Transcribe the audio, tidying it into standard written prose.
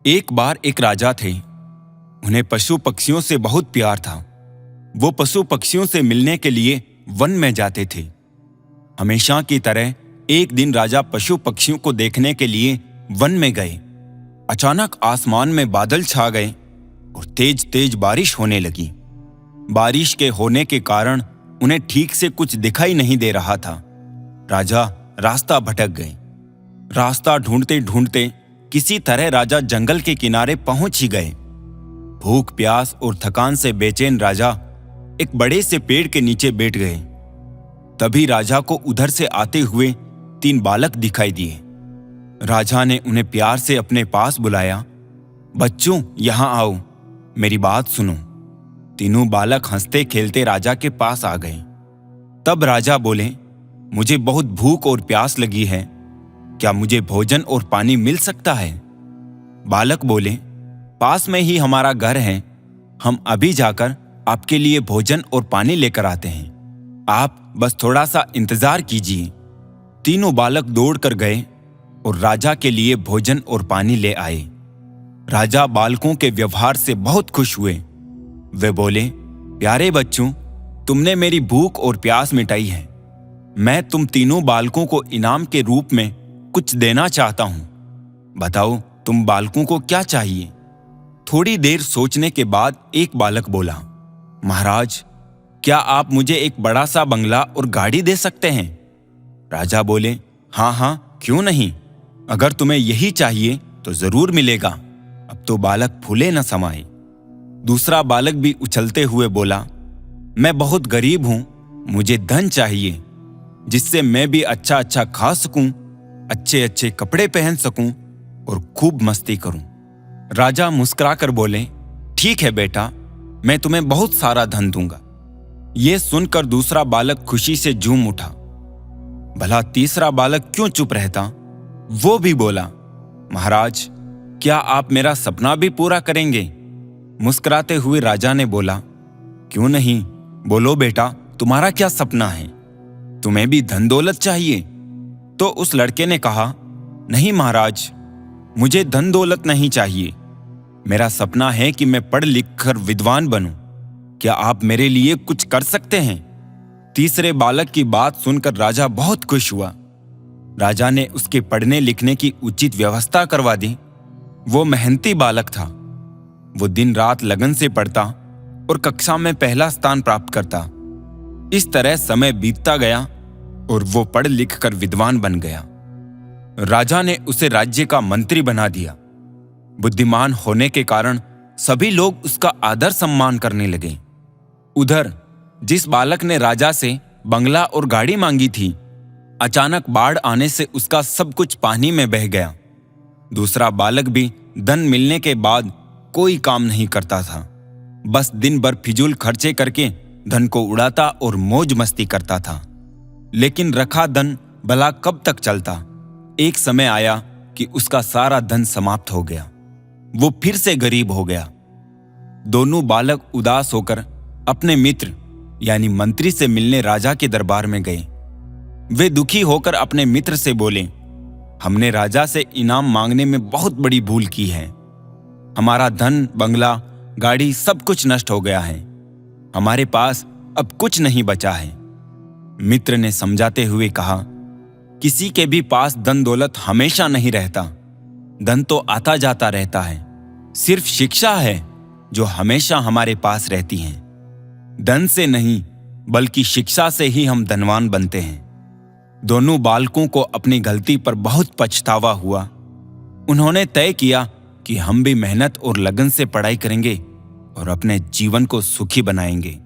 एक बार एक राजा थे। उन्हें पशु पक्षियों से बहुत प्यार था। वो पशु पक्षियों से मिलने के लिए वन में जाते थे। हमेशा की तरह एक दिन राजा पशु पक्षियों को देखने के लिए वन में गए। अचानक आसमान में बादल छा गए और तेज तेज बारिश होने लगी। बारिश के होने के कारण उन्हें ठीक से कुछ दिखाई नहीं दे रहा था। राजा रास्ता भटक गए। रास्ता ढूंढते ढूंढते किसी तरह राजा जंगल के किनारे पहुंच ही गए। भूख प्यास और थकान से बेचैन राजा एक बड़े से पेड़ के नीचे बैठ गए। तभी राजा को उधर से आते हुए 3 बालक दिखाई दिए। राजा ने उन्हें प्यार से अपने पास बुलाया। बच्चों, यहां आओ, मेरी बात सुनो। तीनों बालक हंसते खेलते राजा के पास आ गए। तब राजा बोले, मुझे बहुत भूख और प्यास लगी है, क्या मुझे भोजन और पानी मिल सकता है? बालक बोले, पास में ही हमारा घर है, हम अभी जाकर आपके लिए भोजन और पानी लेकर आते हैं, आप बस थोड़ा सा इंतजार कीजिए। तीनों बालक दौड़कर गए और राजा के लिए भोजन और पानी ले आए। राजा बालकों के व्यवहार से बहुत खुश हुए। वे बोले, प्यारे बच्चों, तुमने मेरी भूख और प्यास मिटाई है। मैं तुम तीनों बालकों को इनाम के रूप में कुछ देना चाहता हूं। बताओ, तुम बालकों को क्या चाहिए? थोड़ी देर सोचने के बाद एक बालक बोला, महाराज, क्या आप मुझे एक बड़ा सा बंगला और गाड़ी दे सकते हैं? राजा बोले, हाँ हाँ, क्यों नहीं, अगर तुम्हें यही चाहिए तो जरूर मिलेगा। अब तो बालक फूले न समाए। दूसरा बालक भी उछलते हुए बोला, मैं बहुत गरीब हूं, मुझे धन चाहिए जिससे मैं भी अच्छा अच्छा खा सकूं, अच्छे अच्छे कपड़े पहन सकूं और खूब मस्ती करूं। राजा मुस्कुराकर बोले, ठीक है बेटा, मैं तुम्हें बहुत सारा धन दूंगा। यह सुनकर दूसरा बालक खुशी से झूम उठा। भला तीसरा बालक क्यों चुप रहता? वो भी बोला, महाराज, क्या आप मेरा सपना भी पूरा करेंगे? मुस्कुराते हुए राजा ने बोला, क्यों नहीं, बोलो बेटा, तुम्हारा क्या सपना है? तुम्हें भी धन दौलत चाहिए? तो उस लड़के ने कहा, नहीं महाराज, मुझे धन दौलत नहीं चाहिए। मेरा सपना है कि मैं पढ़ लिख कर विद्वान बनूं। क्या आप मेरे लिए कुछ कर सकते हैं? तीसरे बालक की बात सुनकर राजा बहुत खुश हुआ। राजा ने उसके पढ़ने लिखने की उचित व्यवस्था करवा दी। वो मेहनती बालक था। वो दिन रात लगन से पढ़ता और कक्षा में पहला स्थान प्राप्त करता। इस तरह समय बीतता गया और वो पढ़ लिख कर विद्वान बन गया। राजा ने उसे राज्य का मंत्री बना दिया। बुद्धिमान होने के कारण सभी लोग उसका आदर सम्मान करने लगे। उधर जिस बालक ने राजा से बंगला और गाड़ी मांगी थी, अचानक बाढ़ आने से उसका सब कुछ पानी में बह गया। दूसरा बालक भी धन मिलने के बाद कोई काम नहीं करता था, बस दिन भर फिजूल खर्चे करके धन को उड़ाता और मौज मस्ती करता था। लेकिन रखा धन भला कब तक चलता? एक समय आया कि उसका सारा धन समाप्त हो गया। वो फिर से गरीब हो गया। दोनों बालक उदास होकर अपने मित्र यानी मंत्री से मिलने राजा के दरबार में गए। वे दुखी होकर अपने मित्र से बोले, हमने राजा से इनाम मांगने में बहुत बड़ी भूल की है। हमारा धन, बंगला, गाड़ी सब कुछ नष्ट हो गया है। हमारे पास अब कुछ नहीं बचा है। मित्र ने समझाते हुए कहा, किसी के भी पास धन दौलत हमेशा नहीं रहता। धन तो आता जाता रहता है। सिर्फ शिक्षा है जो हमेशा हमारे पास रहती है। धन से नहीं बल्कि शिक्षा से ही हम धनवान बनते हैं। दोनों बालकों को अपनी गलती पर बहुत पछतावा हुआ। उन्होंने तय किया कि हम भी मेहनत और लगन से पढ़ाई करेंगे और अपने जीवन को सुखी बनाएंगे।